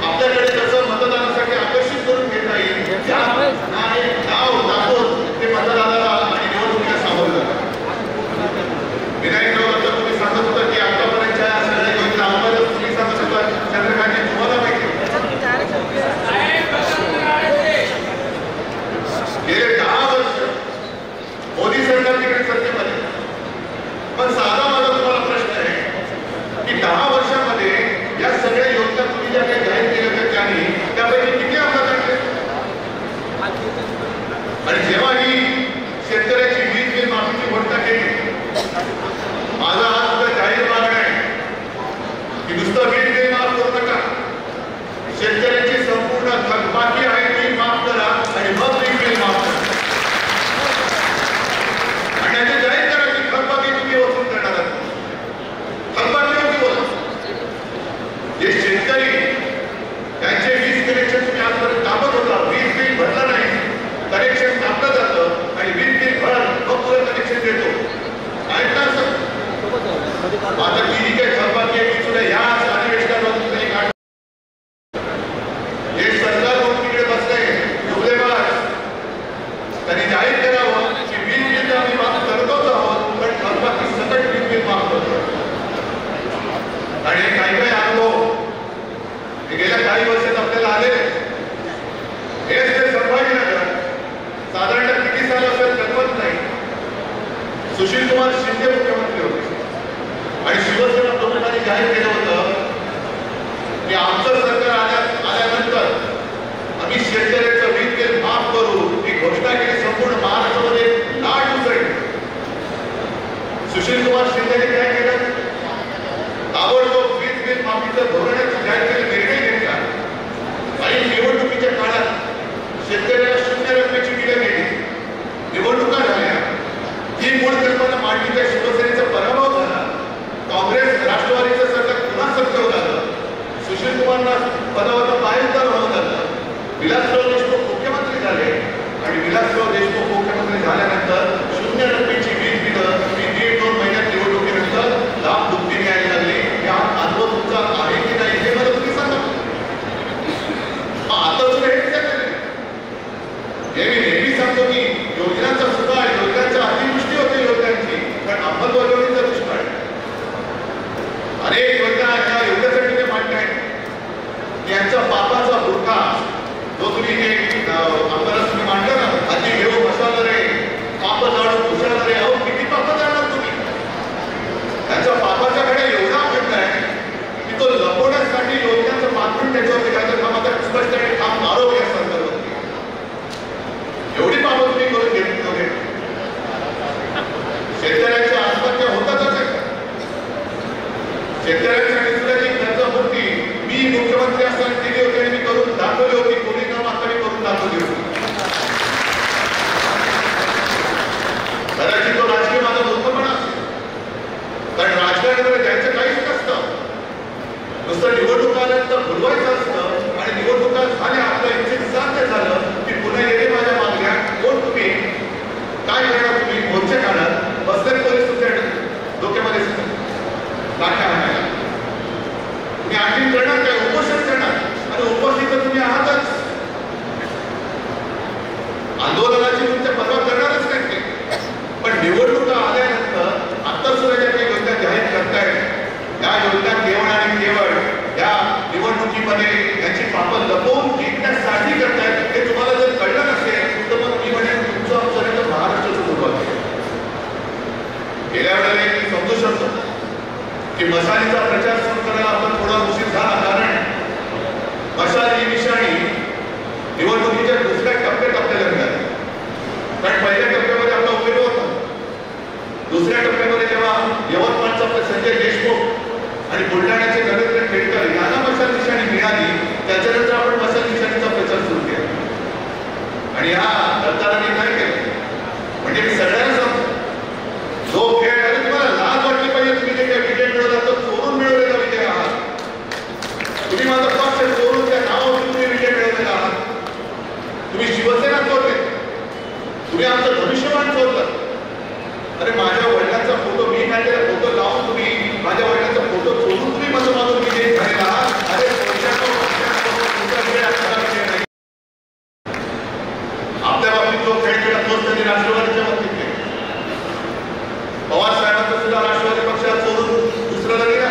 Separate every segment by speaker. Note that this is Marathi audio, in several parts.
Speaker 1: आपल्याकडे कसं मतदानासाठी आकर्षित करून घेता येईल नाव दाखवून ते मतदान आणि जेव्हा ही शेतकऱ्याची वीज बिल माफीची घोषणा केली, माझा हा सुद्धा जाहीर मागणं आहे की नुसतं वीज बिल माफ करू नका, शेतकऱ्याची संपूर्ण थकबाकी आहे ती माफ करा आणि मग वीज बिल माफ करा. आणि याचे जाहीर करा की थकबाकी तुम्ही वसूल करणार आहात. थकबाकी होती बोला. जे शेतकरी त्यांचे वीज कनेक्शन तुम्ही आजपर्यंत कापत होता, वीज बिल भरलं नाही, कनेक्शन कापलं जातं आणि वीज बिल भर मग तुला कनेक्शन देतो. ऐकलं असं आता ती जी काही थकबाकी आहे ती सुद्धा याच अधिवेशनामधून त्यांनी काढ. हे सरकार तिकडे बसलंय जुबलेबाज, त्यांनी जाहीर करावं की वीज बिल आम्ही माफ करतोच आहोत, पण थकबाकी सकट वीज बिल माफ करतो. आणि काही काही अनुभव गेल्या काही वर्षात आपल्याला आले. हेच ते संभाजीनगर साधारण किती साल असेल कल्पत नाही. सुशील कुमार शिंदे मुख्यमंत्री होते आणि शिवसेना प्रमुखांनी जाहीर केलं होतं की आमचं सरकार आल्यानंतर आम्ही शेतकऱ्याचं वीज बिल माफ करू. ही घोषणा केली. संपूर्ण महाराष्ट्रामध्ये लाट उसळली. सुशील कुमार शिंदेने काय केलं? ताबडतोब वीज बिल माफीचं धोरण जाहीर केलं, निर्णय घेतला आणि निवडणुकीच्या काळात शेतकऱ्याला 0 रुपयाची बिलं गेली. निवडणुका झाल्या. ही मूळ कल्पना मांडली. त्या शिवसेनेचा पराभव झाला. काँग्रेस राष्ट्रवादीचं सरकार पुन्हा सत्तेवर आलं. सुशील कुमारला पदावरून पायउतार व्हावं लागलं. विलासराव देशमुख मुख्यमंत्री झाले आणि विलासराव देशमुख मुख्यमंत्री झाल्यानंतर 0 रुपयाची वीज बिलं ही 1.5-2 महिन्यात निवडणुकीनंतर लाभ दुपटीने यायला लागली. या अनुभव तुमचा आहे की नाही हे मला तुम्ही सांगा. आता सुद्धा हेच झालेलं आहे. हे मी नेहमी सांगतो की योजनांचा सुद्धा योजनांच्या अतिवृष्टी होते योजनांची, पण अंमलबजावणीचा दुष्काळ आहे. अनेक योजना ह्या एवढ्यासाठी ते मांडतायत की यांचा पापाचा बुरखा जो तुम्ही हे आंदोलन तुम्ही मांडलं ना, आधी घेऊ मसाला रे, पाप जाणून घुसाला रे, अहो किती पाप जाणार तुम्ही? त्यांच्या पापाच्या कडे एवढा खंड आहे की तो लपवण्यासाठी योजनांचं पाठवून त्याच्यावरती काय तर आता स्पष्टपणे काम आरोग्य या संदर्भात एवढी पाप तुम्ही करून घेतली होते. शेतकऱ्यांच्या आत्महत्या होतातच आहे. शेतकऱ्यांसाठी सुद्धा जी कर्जमुक्ती मी मुख्यमंत्री असताना केली होती आणि मी करून दाखवली होती. कोणी न मागता मी करून दाखवली होती. कदाचित तो राजकीय माझा मूर्खपणा असेल, कारण राजकारणामध्ये जायचं काहीच नसतं. नुसतं निवडणूक आल्यानंतर बुडवायचं असतं आणि निवडणुका झाल्या, आपलं इच्छित साध्य झालं की पुन्हा येते माझ्या मागण्या. कोण तुम्ही? काय करणार तुम्ही? मोर्चे काढणार, बसले पोलीस तुमच्या डोक्यामध्ये लाटा आणायला. तुम्ही आणखी करणार काय? उपोषण करणार. आणि उपोषित तर तुम्ही आहातच. आंदोलनाची तुमच्या परवा करणारच नाही ते. पण निवडणुका आल्यानंतर आता सुद्धा ज्या काही योजना जाहीर करतायत या योजना केवळ आणि केवळ या निवडणुकीमध्ये याची पापं लपवून जिंकण्यासाठी करतायत. हे तुम्हाला जर कळलं नसेल तर मग मी म्हणेन तुमचं आमचं महाराष्ट्राचं दुर्भाग्य. गेल्या वेळेला मी समजू शकतो की मशालीचा प्रचार सुरू करायला आपण थोडा उशीर झाला, कारण मशाल ही निशाणी निवडणुकीच्या दुसऱ्या टप्प्यात आपल्याला मिळाली. कारण पहिल्या टप्प्यामध्ये आपला उमेदवार होता. दुसऱ्या टप्प्यामध्ये जेव्हा यवतमाळचा संजय देशमुख आणि बुलढाण्याचे नरेंद्र खेडकर यांना मशाल निशाणी मिळाली, त्याच्यानंतर आपण मशाल निशाणीचा प्रचार सुरू केला. आणि हा सरकारने काय केलं म्हणजे मी सगळ्यांना सांगतो, जो खेळ आहे तुम्हाला लाज वाटली पाहिजे. तुम्ही जे काही विजय मिळवला तर चोरून मिळवलेला विजय आहात. तुम्ही माझा पक्ष चोरून त्या नावावर तुम्ही विजय मिळवलेला आहात. तुम्ही शिवसेना चोरले, तुम्ही आमचं भविष्यवाण चोरलं. अरे माझ्या वडिलांचा फोटो, मी काढलेला फोटो लावून तुम्ही माझ्या वडिलांचा फोटो चोरून तुम्ही माझं मागून विजय झालेला आहात. अरे आपल्या बाबतीत जो खेळ केला तोच त्यांनी राष्ट्रवादीच्या बाबतीत केला. पवार साहेबांचा सुद्धा राष्ट्रवादी पक्षात सोडून दुसऱ्याला गेला,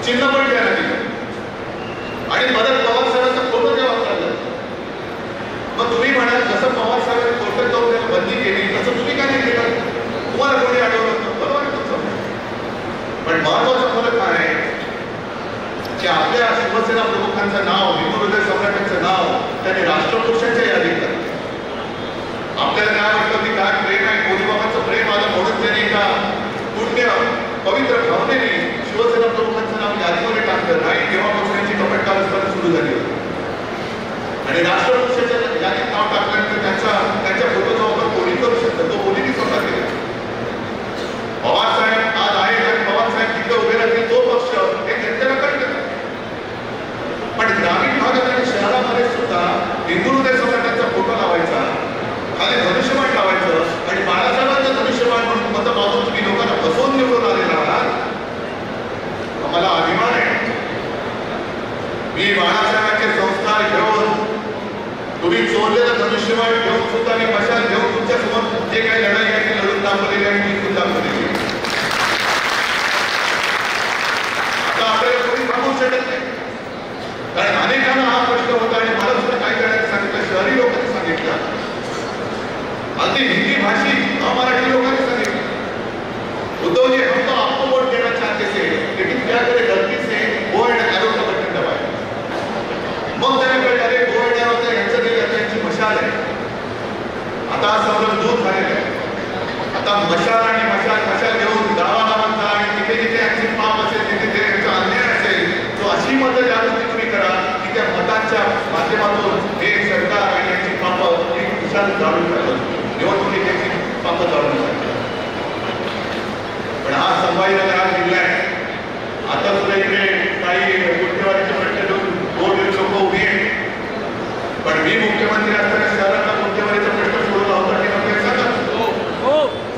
Speaker 1: चिन्ह पण द्यायला दिलं आणि परत पवार साहेबांचा फोटो जेव्हा वापरला. मग तुम्ही म्हणाल जसं पवार साहेबांनी फोटो जाऊन त्याला बंदी केली तसं तुम्ही काय नाही केलं? तुम्हाला कोणी अडवलं? बरोबर आहे तुमचं. पण महत्वाचा फरक काय आहे? की आपल्या शिवसेना प्रमुखांचं नाव, हिंदू हृदय सम्राटांचं नाव त्यांनी राष्ट्रपुरुषांच्या यादीत टाकलं. आपल्याला काय वाटतं की काय प्रेम आहे, मोदीबाबांचं प्रेम आलं म्हणून त्यांनी एका पुण्य पवित्र भावनेने शिवसेना प्रमुखांचं नाव यादीमध्ये टाकलं नाही. तेव्हापासून यांची कपट कारस्थानं सुरू झाली होती आणि राष्ट्रपुरुषाच्या यादीत नाव टाकल्यानंतर त्यांच्या फोटोचा वापर कोणी करू शकतं, तो मोदींनी स्वतः केला. पवारसाहेब आज आहेत आणि पवारसाहेब तिथे उभे राहतील, तो पक्ष हे जनतेला कळतं. पण ग्रामीण भागात आणि शहरामध्ये सुद्धा हिंदू हृदय सम्राटांचा फोटो लावायचा, खाली धनुष्यबाण लावायचं आणि बाळासाहेबांचं धनुष्यबाण म्हणून मतं मागून तुम्ही लोकांना फसवून निवडून आलेला आहात. मला अभिमान आहे. मी बाळासाहेबांचे संस्कार घेऊन, तुम्ही चोरलेलं धनुष्यबाण घेऊन सुद्धा मी मशाल घेऊन तुमच्या समोर जे काही लढाई आहे ती लढून दाखवलेली आहे, ती सुद्धा दाखवलेली आहे. आता आपल्याला कोणी थांबवू शकत नाही, कारण अनेकांना हा प्रश्न होता आणि मला सुद्धा काय करायचं सांगितलं, शहरी लोकांनी सांगितलं, अगदी हिंदी भाषिक अमराठी लोकांनी सांगितलं, उद्धव जी हम तो आपको वोट देना चाहते थे लेकिन क्या करे गलती से वो एंड एरो का बटन दबाया. मग त्याने कळलं अरे वो एंड एरो तर यांचं नाही, आता यांची मशाल आहे. आता सगळं दूर झालेलं आहे. आता मशाल आणि मशाल घेऊन गावागावांचा आणि जिथे जिथे यांची पाप असेल, जिथे जिथे यांचा अन्याय असेल, तो अशी मतं जागृती तुम्ही करा की त्या मतांच्या माध्यमातून हे सरकार आणि यांची पापं एक विशाल जाळून टाकलं, निवडणुकीत यांची पापं जाळून टाकलं. पण हा संभाजीनगर हा जिल्हा आहे. आता सुद्धा इकडे काही गुन्हेगारीचे प्रश्न घेऊन दोन लोक उभी आहेत. पण मी मुख्यमंत्री असताना शहरातला गुन्हेगारीचा प्रश्न सोडवला होता की नव्हता सांगा.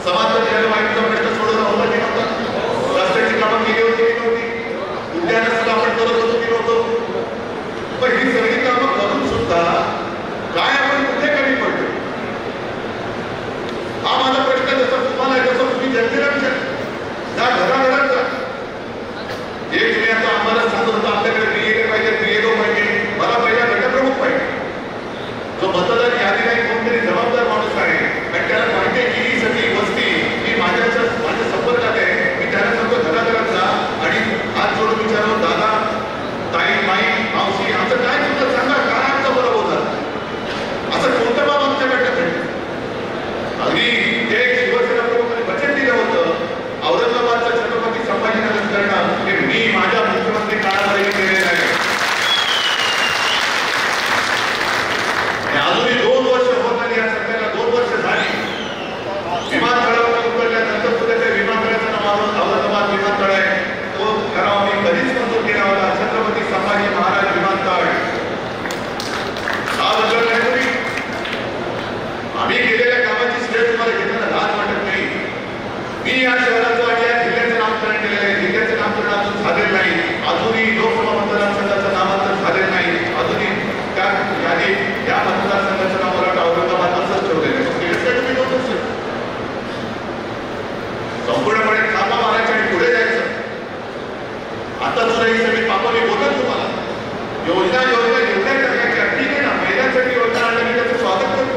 Speaker 1: समांतर जलवायूचा प्रश्न सोडवला होता की नव्हता. रस्त्याची कामं केली होती की नव्हती. उद्यानं सुद्धा आपण करत होतो की नव्हतो. पण ही सगळी कामं करून सुद्धा काय आपण कुठे कमी पडतो, हा माझा प्रश्न. जसा तुम्हाला आहे तसं तुम्ही जनतेला विचार, त्या घराघरात जा. जे तुम्ही आता आम्हाला सांगत होता आपल्याकडे बीएलओ पाहिजे, बीएलओ पाहिजे, मला पहिला गटप्रमुख पाहिजे, जो मतदार यादीला कोणतरी जबाबदार माणूस आहे आणि त्याला माहिती आहे की ही सगळी वस्ती ही माझ्या संपर्कात आहे. मी त्याला सांगतो घराघरात जा आणि हात जोडून विचारून दादा, ताई, माई, मावशी आमचं काय तुमचं सांगा, काय आमचं बरं होतं, असं कोणतं बाब आमच्याकडनं घडलं. अगदी ते शिवसेना प्रमुखांनी वचन दिलं होतं औरंगाबादचा छत्रपती संभाजीनगर करणं हे मी माझ्या मुख्यमंत्री काळामध्ये केलेलं आहे. अजूनही 2 वर्ष होत आली, या सरकारला 2 वर्ष झाली. विमानतळावर उतरल्यानंतर सुद्धा त्या विमानतळाचं नाव औरंगाबाद विमानतळ आहे, तो करावा मी कधीच मंजूर केला होता. छत्रपती संभाजी महाराज विमानतळ हा बदल नाही तुम्ही. आम्ही केलेल्या कामाची श्रेय तुम्हाला घेताना लाज वाटत नाही. मी या शहराचं आणि या जिल्ह्याचं नामकरण केलेलं आहे. जिल्ह्याचं नामकरण अजून झालेलं नाही. अजूनही लोकसभा मतदारसंघाचं नामांतर झालेलं नाही. अजूनही त्या यादीत या मतदारसंघाचं नाव मला औरंगाबाद असंच ठेवलेलं आहे. संपूर्णपणे थापा मारायचं आणि पुढे जायचं. आता सुद्धा ही सगळी पापं मी बोलत तुम्हाला योजना एवढ्या टाकायच्या, ठीक आहे ना. महिलांसाठी योजना आणलं मी त्याचं स्वागत करतो.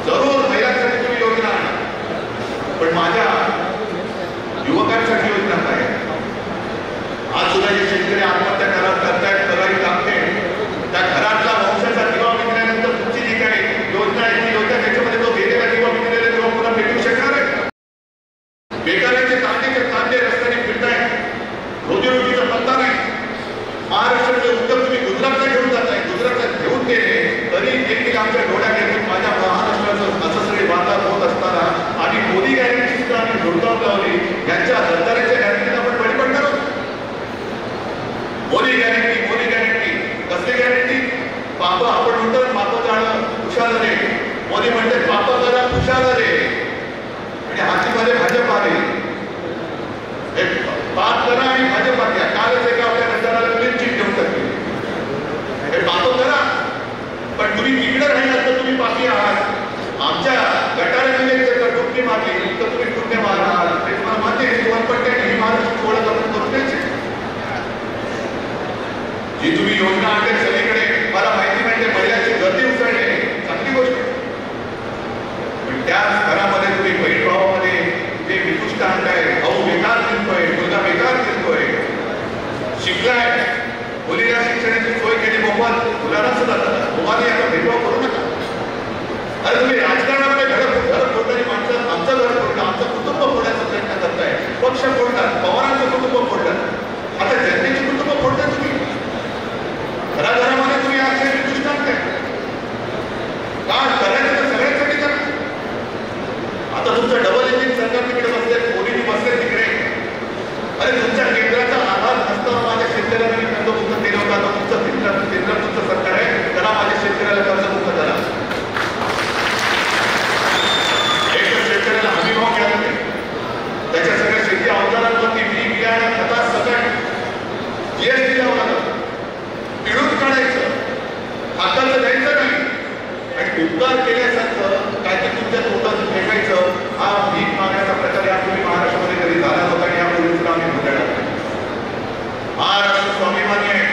Speaker 1: जरूर महिलांसाठी तुम्ही योजना आणा, पण माझ्या युवकांसाठी योजना काय? आज सुद्धा जे शेतकरी आत्महत्या करतायत, करावी लागते, त्या घरातला वंशाचा दिवा विकल्यानंतर तुमची जी काही योजना आहे ती योजना त्याच्यामध्ये तो गेलेला दिवा विकलेला दिवा पुन्हा भेटू शकणार आहे. बेकारांचे तांडे रस्त्याने फिरतायत, रोजीरोटीचा पत्ता नाही. महाराष्ट्राचे उत्तर तुम्ही गुजरातला घेऊन जाताय. गुजरातला घेऊन गेले तरी देखील आमच्या डोळ्यात येऊन माझ्या महाराष्ट्राचं असं सगळे वातावरण होत असताना आणि मोदी गॅरंटी सुद्धा आम्ही धुडकावून लावली. यांच्या गद्दाराच्या गॅरंटीला आपण बळी पडणार आहोत. मोदी गॅरंटी कसली गॅरंटी? पाप आपण म्हणतो पाप जाणं खुशाल रे. मोदी म्हणते पाप करा खुशाल रे आणि हातीमध्ये भाजप आले. पाप करा आणि भाजप घ्या. कालच एका आपल्या गद्दाराला क्लीन चिट घेऊन टाकली. हे पाप करा, पण तुम्ही तिकडे राहिलात तर तुम्ही पापी आहात. आमच्या गटारामध्ये जर डुबकी मारली तर तुम्ही पुण्य मारणार. ते तुम्हाला मान्य आहे. तुम्हाला पण काही ही महाराष्ट्र ओळख आपण करून द्यायची. जी तुम्ही योजना आणते सगळीकडे मला माहिती म्हणजे महिलांची गर्दी उसळणे चांगली गोष्ट, पण त्याच घरामध्ये तुम्ही बहीण भावामध्ये जे निकृष्ट उपकार केल्यासारखं काय ते तुमच्या तोंडातून फेकायचं हा भीक मागण्याचा प्रकार यापूर्वी महाराष्ट्रामध्ये कधी झाला होता आणि यापूर्वी सुद्धा आम्ही भोगला. महाराष्ट्र स्वाभिमानी आहे.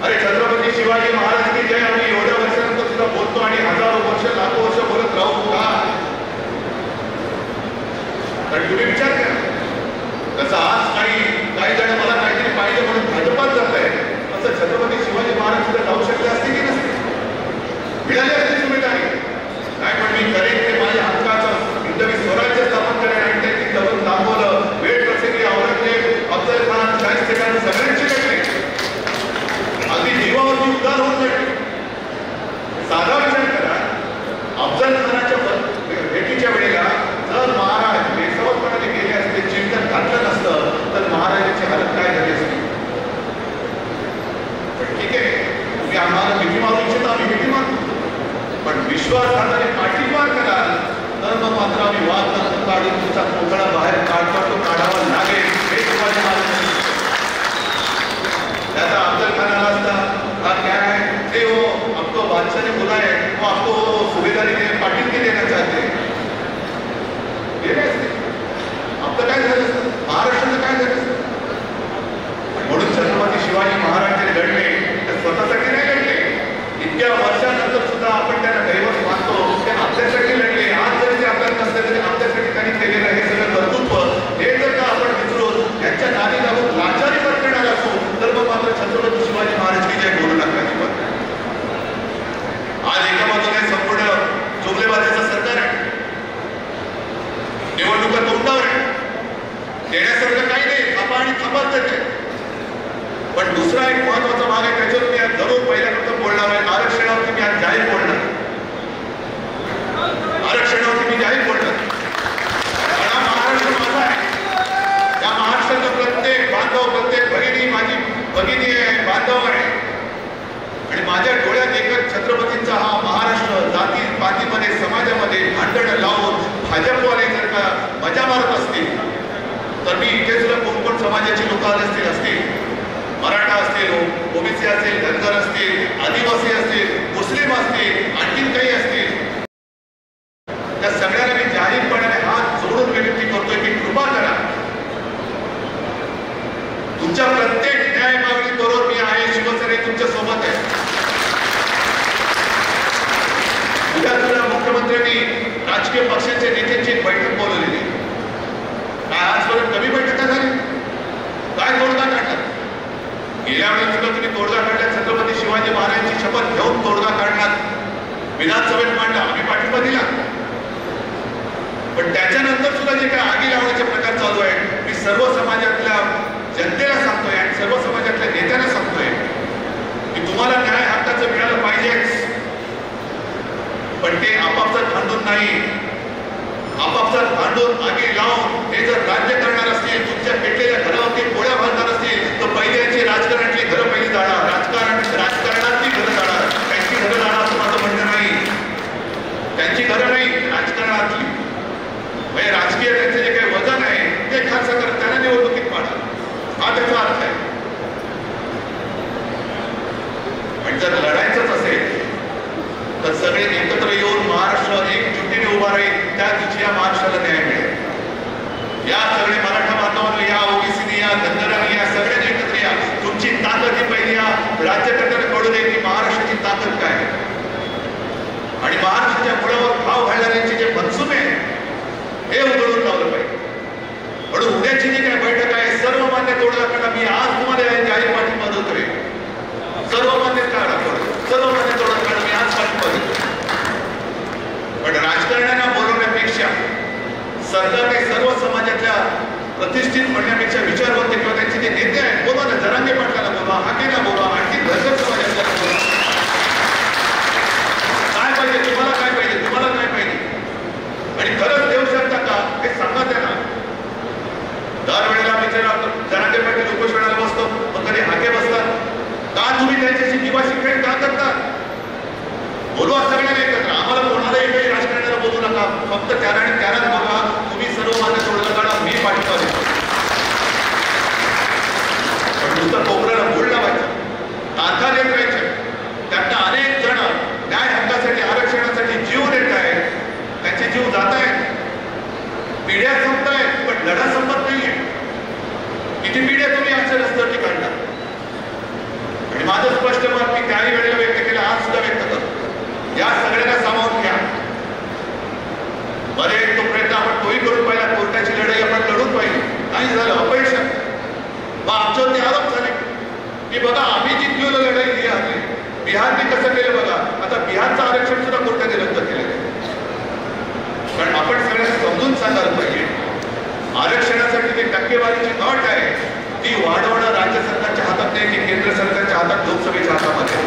Speaker 1: अरे छत्रपती शिवाजी महाराज की जय आम्ही एवढ्या वर्षानंतर सुद्धा बोलतो आणि हजारो वर्ष लाखो वर्ष बोलत राहू का? कारण तुम्ही विचार करा, कसं आज काही जण मला काहीतरी पाहिजे म्हणून भाजपात जात आहे, असं छत्रपती शिवाजी महाराज सुद्धा जाऊ शकले असते की नसते? मिळाली असते सुविधाही काय, पण मी करेन ते माझ्या हक्काचं हिंदवी स्वराज्य स्थापन करेन आणि त्यांनी करून दाखवलं. वेळ प्रसंगी औरंगजेब, अफजल खान, शाहिस्तेखान सगळ्यांची लढली, अगदी जीवावरती उद्धार होत लढली. साधा विचार करा, अफजल खानाच्या भेटीच्या वेळेला जर महाराज बेसावतपणाने गेले असते, चिंतन घातलं नसतं, तर महाराजांची हालत काय झाली असती? पण ठीक आहे, तुम्ही आम्हाला भीती मारू इच्छिता, आम्ही भीती मारतो, पण विश्वासघाताने पाठीमार कराल तर मग मात्र आम्ही वाद काढून तुमचा कोकळा बाहेर काढावा लागेल. हे शिवाजी महाराज त्याचा अफजल खान आला असता, हा क्या है ते वो आपको बादशाह ने बोला है, वो आपको सुबेदारी पाटील देना चाहते हैं, गेले असते. आपलं काय झालं असतं, महाराष्ट्राचं काय झालं असतं? म्हणून छत्रपती शिवाजी महाराज जे लढले ते स्वतःसाठी नाही लढले. इतक्या वर्षानंतर सुद्धा आपण त्यांना दैवत मानतो, ते आपल्यासाठी लढले. आज जरी ते आपल्याला नसले तरी आपल्यासाठी त्यांनी केलेलं हे सगळं कर्तृत्व हे जर का आपण विसरून त्यांच्या नादी लागून लाचारी पत्करणार असू, तर मग मात्र छत्रपती शिवाजी महाराज की जय बोलू नका. आज एका बाजूने संपूर्ण जोगलेबाजाचं सरकार आहे, निवडणुका तोंडावर आहे, देण्यासारखं काही नाही, थापा आणि थापाच देते. पण दुसरा एक महत्वाचा भाग आहे, त्याच्यावर मी आज जरूर पहिल्यानंतर बोलणार आहे. आरक्षणावरती मी आज जाहीर बोलणार, आरक्षणावरती मी जाहीर बोलणार. कारण हा महाराष्ट्र माझा आहे. या महाराष्ट्राचा प्रत्येक बांधव, प्रत्येक भगिनी माझी भगिनी आहे, बांधव आहे. आणि माझ्या डोळ्यात एकच छत्रपतींचा हा महाराष्ट्र जाती पातीमध्ये समाजामध्ये भांडण लावून भाजपवाले जर का मजा मारत असतील, तर मी इथे सुद्धा कोण कोण समाजाची लोक आले असतील, मराठा असतील, ओबीसी असेल, धनगर असतील, आदिवासी असतील, मुस्लिम असतील, आणखीन काही असतील, त्या सगळ्यांना मी जाहीरपणाने हात जोडून विनंती करतोय की कृपा करा, तुमच्या प्रत्येक न्याय मागणी बरोबर मी आहे. शिवसेना तुमच्या सोबत आहे. उद्या तुला मुख्यमंत्र्यांनी राजकीय पक्षांच्या नेत्यांची एक बैठक बोलवलेली. काय आजपर्यंत कमी बैठका झाली? काय तोडगा काढला? गेल्या वेळी सुद्धा तुम्ही तोडगा काढला. छत्रपती शिवाजी महाराजांची शपथ घेऊन तोडगा काढला, विधानसभेत मांडला, आम्ही पाठिंबा दिला. पण त्याच्यानंतर सुद्धा जे काही आगी लावण्याचे प्रकार चालू आहे, मी सर्व समाजातल्या जनतेला सांगतोय आणि सर्व समाजातल्या नेत्यांना सांगतोय की तुम्हाला न्याय हक्काचं मिळालं पाहिजेच, पण ते आपापसात भांडून नाही, आपापसात भांडून आगी लावून ते जर राज्य करणार असतील, तुमच्या पेटलेल्या घरावरती पोळ्या घालणार असतील, तर पहिले यांची राजकारणातली घरं पहिली जाणार, राजकारणातली घरं जाणार. त्यांची घरं जाणार असं माझं म्हणणं नाही, त्यांची घरं नाही, राजकारणातली. म्हणजे राजकीय त्यांचे जे काही वजन आहे ते खर्च करत त्यांना निवडणुकीत पाडा, हा त्याचा अर्थ आहे. पण जर लढायचंच असेल तर सगळे एकत्र येऊन महाराष्ट्र एकजुटीने उभा राहील, त्या दिवशी या महाराष्ट्राला न्याय मिळेल. या सगळे मराठा बांधवांनी, या ओबीसीनी, या धनगरांनी, या सगळ्यांनी एकत्र या. तुमची ताकद ही पहिली या राज्यकर्त्यांना कळू दे की महाराष्ट्राची ताकद काय आहे. आणि महाराष्ट्राच्या मुळावर भाव घालणाऱ्यांचे जे मनसुबे हे उघडून लावलं पाहिजे. म्हणून उद्याची जी काय बैठक आहे, सर्वमान्य तोडगा काढा. मी आज तुम्हाला जाहीर पाठिंबा देतोय. सर्वमान्य काढा, सर्वमान्य तोडगा काढा. मी आज पाठिंबा देतो. पण राजकारण्यांना बोलवण्यापेक्षा सरकारने सर्व समाजातल्या प्रतिष्ठित म्हणण्यापेक्षा विचारवंत किंवा त्यांचे जे नेते आहेत, बोलवा ना, जरांगे पाटलाला बोलवा, हाकेला बोलवा, आणखी धनगर समाजातल्या बोलवा. काय पाहिजे तुम्हाला, काय पाहिजे तुम्हाला, काय पाहिजे, आणि खरंच देऊ शकता का हे सांगा त्यांना. दरवेळेला मी जरांगे पाटील उपोषणाला बसतो, मग कधी हाके बसतात का? तुम्ही त्यांच्याशी निवासी खेळ का करता? बोलवा सगळ्यांना एकत्र. आम्हाला कोणालाही काही राजकारणाला बोलू नका, फक्त त्यालाच बोलवा. तुम्ही सर्व माझ्या तोडगा काढा, मी पाठिंबा देतो. जीव जात आहेत, पिढ्या संपत आहेत, पण लढा संपत नाहीये. किती पिढ्या तुम्ही अशा रस्त्यावरती काढणार? आणि माझं स्पष्ट मत मी त्याही वेळेला व्यक्त केलं, आज सुद्धा व्यक्त करतो, या सगळ्यांना सामावून घ्या. बरे तो प्रयत्न आपण तोही करून पाहिला, कोर्टाची लढाई आपण लढून पाहिली, नाही झालं, अपयश. मग आमच्यावरती आरोप झाले की बघा आम्ही जिंकलेलो लढाई ही आहे. बिहारने कसं केलं बघा, आता बिहारचं आरक्षण सुद्धा कोर्टाने रद्द केलं. कारण आपण सगळ्यांना समजून सांगायला पाहिजे, आरक्षणासाठी जी टक्केवारीची अट आहे ती वाढवणं राज्य सरकारच्या हातात नाही की केंद्र सरकारच्या हातात, लोकसभेच्या हातामध्ये.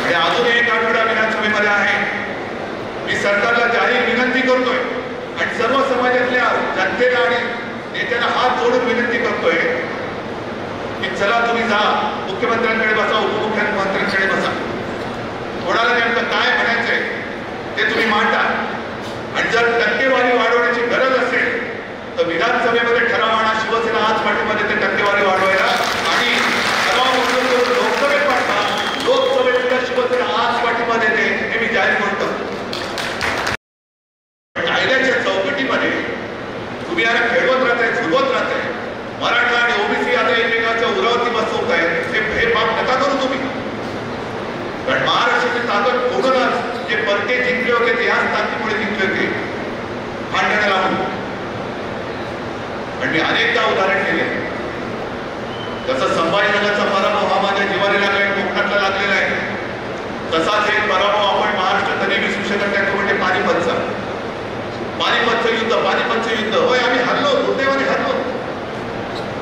Speaker 1: आणि अजून एक आठवडा विधानसभेमध्ये आहे. मी सरकारला जाहीर विनंती करतोय आणि सर्व समाजातल्या जनतेला आणि नेत्यांना हात जोडून विनंती करतोय की चला तुम्ही जा, मुख्यमंत्र्यांकडे बसा, उपमुख्यमंत्र्यांकडे बसा, कोणाला नेमकं काय म्हणायचंय ते तुम्ही मांडा. आणि जर टक्केवारी वाढवण्याची गरज असेल तर विधानसभेमध्ये ठराव आणा, शिवसेना आज पाठीमध्ये ते टक्केवारी वाढवायला, आणि ठराव मंजूर करून लोकसभेत पाठवा, लोकसभेत सुद्धा शिवसेना आज पाठीमध्ये देते, हे मी जाहीर करतो. कायद्याच्या चौकटीमध्ये तुम्ही याला खेळवत राहताय, झुलवत राहताय. मराठा आणि ओबीसी आता एकमेकांच्या उरावरती बसवत आहेत, हे पाप नका करू तुम्ही. कारण महाराष्ट्राची ताकद कोणूनच जे परके जिंकले होते ते ह्याच ताकदीमुळे जिंकले होते, भांडण लावून. आणि मी अनेकदा उदाहरण केले, जसं संभाजीनगरचा पराभव हा माझ्या जिवारी लागलाय, कोकणातला लागलेला आहे, तसाच एक पराभव आपण महाराष्ट्रात कधी विसरू शकत नाही, तो म्हणजे पानिपतचा युद्ध. होय, आम्ही हरलो, दुर्दैवाने हरलो.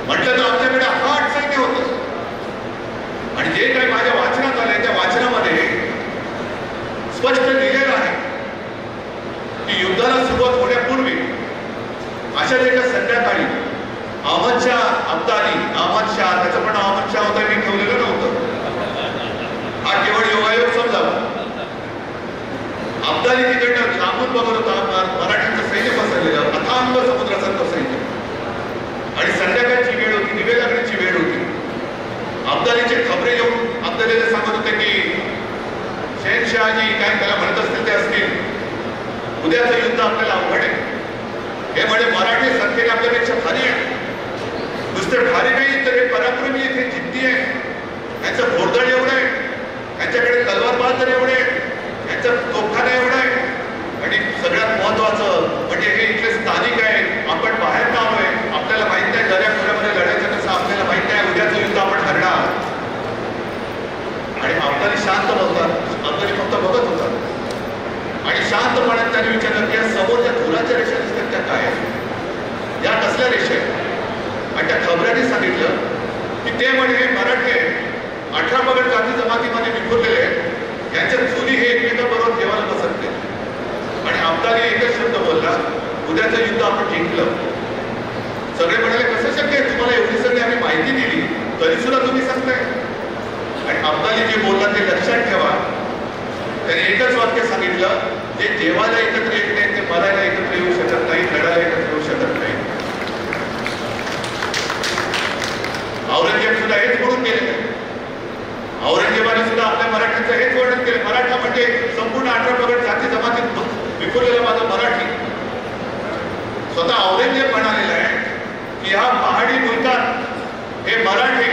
Speaker 1: म्हटलं तर आमच्याकडे 8 सैन्य होतं. आणि जे काही माझ्या वाचनात आलंय त्या वाचनामध्ये स्पष्ट लिहिलेलं आहे की युद्धाला सुरुवात होण्यापूर्वी अशाच एका संध्याकाळी अहमद शाह अब्दाली, अहमद शाह, त्याचं पण अहमद शाह होता, मी ठेवलेलं नव्हतं, हा केवळ योगायोग समजावा. अब्दाली तिकडनं लांबून बघत होता, मराठ्यांचं सैन्य पसरलेलं, अथांग समुद्रासारखं सैन्य. आणि संध्याकाळची वेळ होती, दिवे लागण्याची वेळ होती. अब्दालीचे खबरे येऊन अब्दालीला सांगत होते की शहनशहाजी काय त्याला म्हणत असतील ते असतील, उद्याचं युद्ध आपल्याला अवघड आहे. हे म्हणे मराठी संख्येने आपल्यापेक्षा भारी आहे, नुसते भारी नाही तर हे पराक्रमी आहेत, हे जिद्दी आहे, त्यांचं घोडदळ एवढं आहे, त्यांच्याकडे तलवारबाज तर एवढे आहे, त्यांचं तोफखाना एवढा आहे. आणि सगळ्यात महत्वाचं म्हणजे हे इथले स्थानिक आहे, आपण बाहेर का आलोय, आपल्याला माहित नाही दर्याखोऱ्यामध्ये लढायचं कसं, आपल्याला माहित नाही उद्याचं युद्ध आपण हरणार. आणि अब्दाली शांत बोलतात, अब्दाली फक्त बघत होतात आणि शांतपणे त्यांनी विचारलं की या समोरच्या धुराच्या रेषा दिसतात त्या काय, या कसल्या रेषा आहेत? आणि त्या खबऱ्यांनी सांगितलं की ते म्हणजे मराठे 18 पगड जाती जमातीमध्ये विखुरलेले आहेत, यांच्या चुली हे एकमेकांबरोबर देवाला बसत नाही. आणि अब्दाली एकच शब्द बोलला, उद्याचं युद्ध आपण जिंकलं. सगळे म्हणाले कसं शक्य आहे, तुम्हाला एवढी सगळी आम्ही माहिती दिली तरी सुद्धा तुम्ही सांगताय. आणि अब्दाली जे बोलला ते लक्षात ठेवा, त्याने एकच वाक्य सांगितलं, जे जेवायला एकत्र येत नाही ते मरायला एकत्र येऊ शकत नाही, लढायला एकत्र येऊ शकत नाही. औरंगजेब सुद्धा हेच म्हणून गेले, औरंगजेबाने सुद्धा आपल्या मराठ्यांचं हेच वर्णन केलं, मराठा म्हणजे संपूर्ण 18 पगड जाती जमातीत विखुरलेला माझा मराठी. स्वतः औरंगजेब म्हणालेला आहे की ह्या पहाडी मुलकात हे मराठी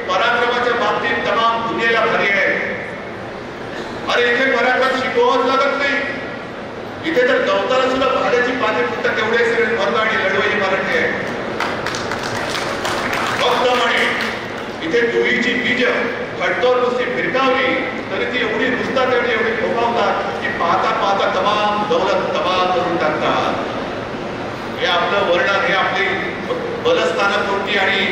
Speaker 1: पराक्रमाच्या बाबतीत तमाम दुनियेला भारी आहे. अरे इथे पराक्रम शिकवावंच लागत नाही, इथे तर गवताला सुद्धा भाड्याची पाने फुटतात तेवढे सगळे मर्द आणि लढवई मराठी आहे. फक्त म्हणे इथे दुईची बीज खडतोर नुसती फिरकावली तरी ती एवढी नुसतात आणि एवढी फोकावतात की पाहता पाहता तमाम दौलत तबाह करून टाकतात. हे आपलं वर्णन, हे आपली बलस्थानं कोणती आणि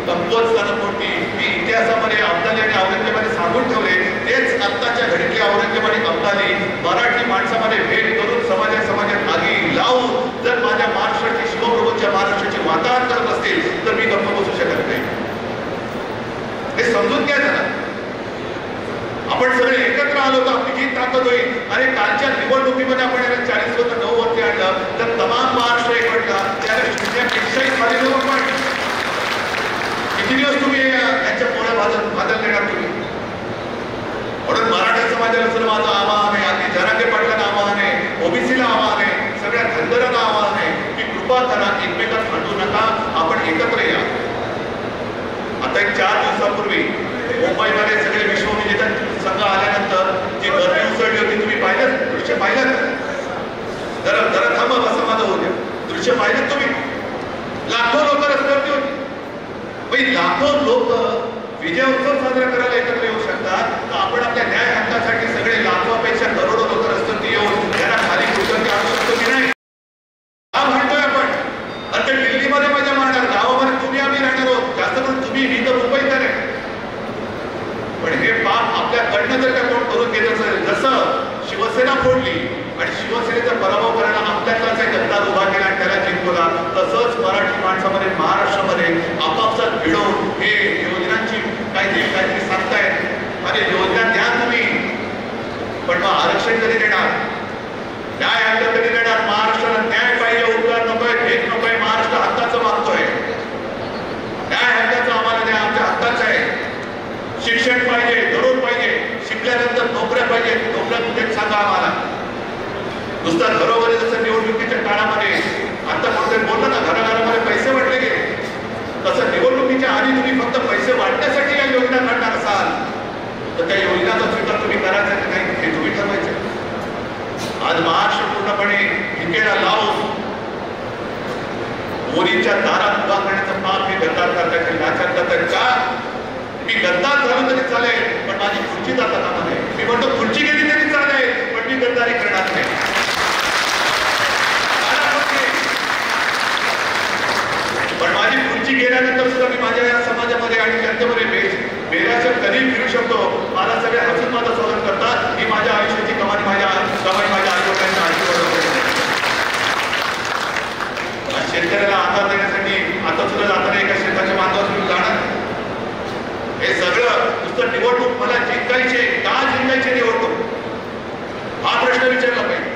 Speaker 1: कमकुवत स्थानं कोणती ही इतिहासामध्ये अब्दाली आणि औरंगजेबाने सांगून ठेवले. तेच आत्ताच्या घडीतल्या औरंगजेब आणि अब्दाली मराठी माणसामध्ये भेद करून समाजात आगी लावून जर माझ्या महाराष्ट्राची, शिवप्रभूंच्या महाराष्ट्राची वाताहत करत असतील तर मी गप्प बसू शकत नाही. हे समजून घ्या जरा. आपण सगळे एकत्र आलो तर आपली जी ताकद होईल. आणि कालच्या निवडणुकीमध्ये आपण याला 40 होतं 9 वरती आणलं तर तमाम महाराष्ट्र एकवटला, त्याला 0.41 खाली जाऊ आपण. किती दिवस तुम्ही यांच्या पोळ्या भाजल देणार तुम्ही? म्हणून मराठा समाजाला सुद्धा माझं आवाहन आहे, अगदी जरांगे पाटलांना आवाहन आहे, ओबीसीला आवाहन दृश्य पाहिलं तुम्ही, लाखो लोक रस्त्यावरती होती. लाखो लोक विजय उत्सव साजरा करायला एकत्र येऊ शकतात, तर आपण आपल्या न्याय हक्कासाठी सगळे लाखोपेक्षा करोडो लोक रस्त्यावरती येऊन त्यांना खाली कुठं आणू शकतो की नाही, हा म्हणतोय आपण. आणि ते दिल्लीमध्ये मजा मारणार, गावामध्ये तुम्ही आम्ही राहणार आहोत, जास्त करून तुम्ही मी तर मुंबईत आहे. पण हे पाप आपल्याकडनं जर का कोण करून घेत असेल, जसं शिवसेना फोडली आणि शिवसेनेचा पराभव करायला आपल्यातलाच एक गद्दार उभा केला आणि त्याला जिंकवला, तसंच मराठी माणसामध्ये महाराष्ट्रामध्ये आपापसात भिडवून हे योजनांची काहीतरी सांगतायत. अरे योजना द्या तुम्ही, पण मग आरक्षण कधी देणार, न्याय हक्क कधी देणार? महाराष्ट्राला न्याय पाहिजे, उपकार नकोय, भेट नकोय, महाराष्ट्र हक्काचं मागतोय. न्याय हक्काचं आम्हाला द्या, आमच्या हक्काचं आहे. शिक्षण पाहिजे, जरूर पाहिजे, शिकल्यानंतर नोकऱ्या पाहिजे, नोकऱ्या कुठे सांगा आम्हाला. नुसतं घरोघरी जसं निवडणुकीच्या काळामध्ये आता कोणतरी बोललं ना, घराघरामध्ये पैसे वाटले गेले, तसं निवडणुकीच्या आधी तुम्ही फक्त पैसे वाटण्यासाठी या योजना काढणार असाल तर त्या योजनाचा स्वीकार तुम्ही करायचा की नाही हे तुम्ही ठरवायचं. आज महाराष्ट्र पूर्णपणे ठिकेला लावून मोदींच्या दारात उभा करण्याचं पाप हे गद्दार करतायचे, लाचार करतायत. का मी गद्दार झालो तरी चालेल, पण माझी खुर्ची जाता कामा नये. मी म्हणतो खुर्ची गेली तरी चालेल, पण मी गद्दारी करणार नाही. पण माझी खुर्ची गेल्यानंतर सुद्धा मी माझ्या या समाजामध्ये आणि जनतेमध्ये बेराशर कधी फिरू शकतो. मला सगळे हसून माझं स्वागत करतात. ही माझ्या आयुष्याची कमाई माझ्या आईवडिलांच्या आशीर्वाद. शेतकऱ्याला आधार देण्यासाठी आता सुद्धा जाताना एका शेताच्या बांधावर जाणार. हे सगळं नुसतं निवडणूक मला जिंकायचे, का जिंकायचे निवडणूक हा प्रश्न विचारला पाहिजे.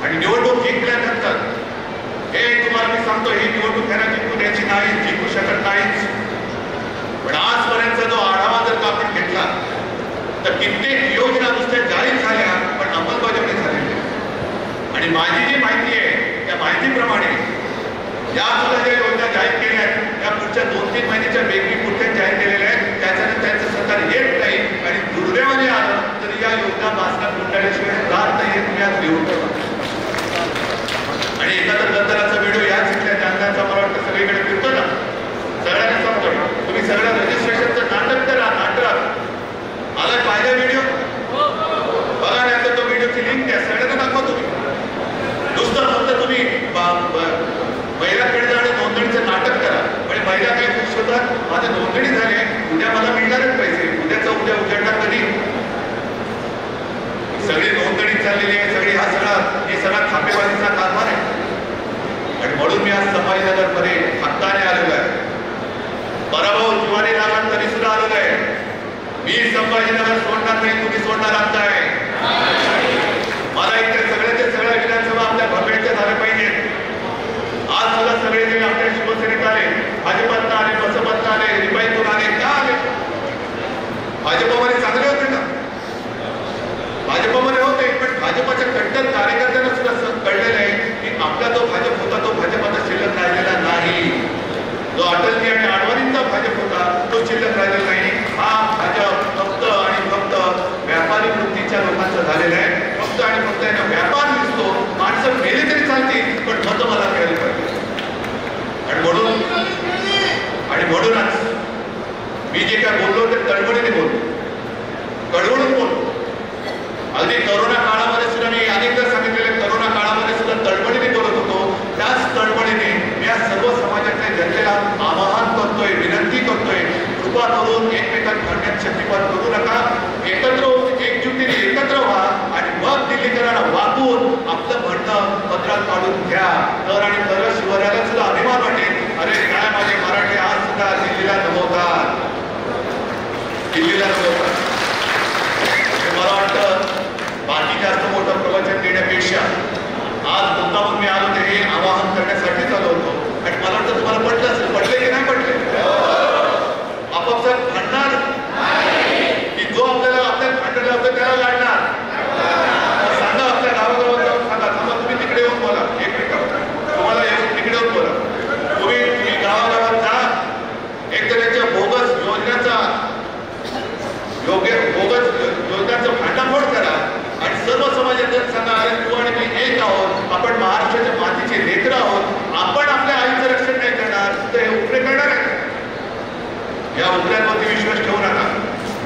Speaker 1: आणि निवडणूक जिंकल्यानंतर हे तुम्हाला मी सांगतो, ही निवडणूक त्यांना जिंकू द्यायची नाही, जिंकू शकत नाहीच. पण आजपर्यंतचा जो आढावा जर का आपण घेतला तर कित्येक योजना नुसत्या जाहीर झाल्या पण अंमलबजावणी झालेली. आणि माझी जी माहिती आहे त्या माहितीप्रमाणे या सुद्धा ज्या योजना जाहीर केल्या आहेत त्या पुढच्या 2-3 महिन्याच्या वेगळी कुठे जाहीर केलेल्या आहेत. त्याच्यानंतर त्यांचं सरकार येत नाही आणि दुर्दैवाने आलं तर या योजना भाषणात गुंडाळल्याशिवाय राहत नाही. तुम्ही आज लिहून ठेवा. आणि एखादा गद्दाराचा व्हिडिओ या चिठ्ठ्या जाणण्याचा मला वाटतं सगळीकडे फिरतो ना, सगळ्यांना सांगतोय तुम्ही सगळ्या रजिस्ट्रेशनचं नाटक करा. नाटक आला पाहिजे व्हिडिओ बघा, नाही तर तो व्हिडिओची लिंक द्या, सगळ्यांना दाखवा. तुम्ही नुसतं फक्त तुम्ही महिलांकडे जाणं नोंदणीचं नाटक करा. म्हणजे महिला काय खुश होतात, माझे नोंदणी झाली, उद्या मला मिळणारच पैसे, उद्याचा उद्या उजाडणार कधी. सगळी नोंदणी चाललेली आहे, सगळी हे सगळा खापेबाजीचा कारभार आहे. आणि म्हणून मी आज संभाजीनगरमध्ये हक्काने आलेलो आहे. पराभव जीवाने लागला तरी सुद्धा आलेलो आहे. मी संभाजीनगर सोडणार नाही, तुम्ही सोडणार आहात काय? मला इथे सगळ्याचे सगळ्या विधानसभा आपल्या भरपेटच्या झाल्या पाहिजेत. आज सुद्धा सगळे जे आपल्या शिवसेनेत आले, भाजपात आले, बसपात आले, रिपाईतून आले, का आले? भाजपामध्ये चांगले होते ना, भाजपामध्ये होते, पण भाजपाच्या कट्टर कार्यकर्त्यांना सुद्धा कळलेलं आहे की आपला जो भाजप होता तो भाजप आता शिल्लक राहिलेला नाही. जो अटलजी आणि आडवाणींचा भाजप होता तो शिल्लक राहिलेला नाही. हा भाजप फक्त आणि फक्त व्यापारी वृत्तीच्या लोकांचा झालेला आहे. फक्त आणि फक्त यांना व्यापार दिसतो. माणसं मेली तरी चालतील, पण मतं मला मिळाली पाहिजे. आणि म्हणूनच मी जे काय बोललो ते तळमळीने बोललो, कळवळून बोललो. अगदी करोना काळामध्ये सुद्धा मी अनेकदा सांगितलेल्या करोना काळामध्ये सुद्धा तळमळीने बोलत होतो. त्याच तळमळीने मी या सर्व समाजातल्या जनतेला आवाहन करतोय, विनंती करतोय, कृपा करून एकमेकांना करण्यात शक्तिपात करू नका. एकत्र एकजुटीने एकत्र व्हा आणि मग दिल्लीकरांना वागून आपलं म्हणणं पत्रात काढून घ्या. तर आणि तरच शिवरायाला सुद्धा अभिमान वाटेल, अरे काय माझे मराठी आज सुद्धा दिल्लीला नमवतात, दिल्लीला नमवतात. मला वाटतं बाकी जास्त मोठं प्रवचन देण्यापेक्षा आज मुद्दामून मी आलो ते हे आवाहन करण्यासाठीच आलो होतो. आणि मला वाटतं तुम्हाला पटलं असेल. पटले की नाही पटले? आपापसात भांडणार की जो आपल्याला भांडलं होतं त्याला लाडणार? सांगा आपल्या गावागावात जाऊन सांगा, थांबा तुम्ही तिकडे येऊन बोला, एक मिनिट तुम्हाला येऊन तिकडे येऊन बोला. तुम्ही गावागावात जा, एक तर त्यांच्या बोगस योजनांचा भांडाफोड करा आणि सर्व समाजात सांगा, अरे तू आणि मी एक आहोत, आपण महाराष्ट्राच्या मातीचे लेकरं आहोत. या उतऱ्यांवरती विश्वास ठेवू नका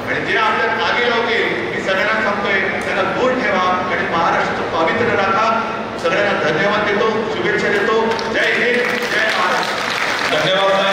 Speaker 1: आणि जे आपल्यात आगी लावतील मी सगळ्यांना सांगतोय त्यांना दूर ठेवा आणि महाराष्ट्र पवित्र राखा. सगळ्यांना धन्यवाद देतो, शुभेच्छा देतो. जय हिंद.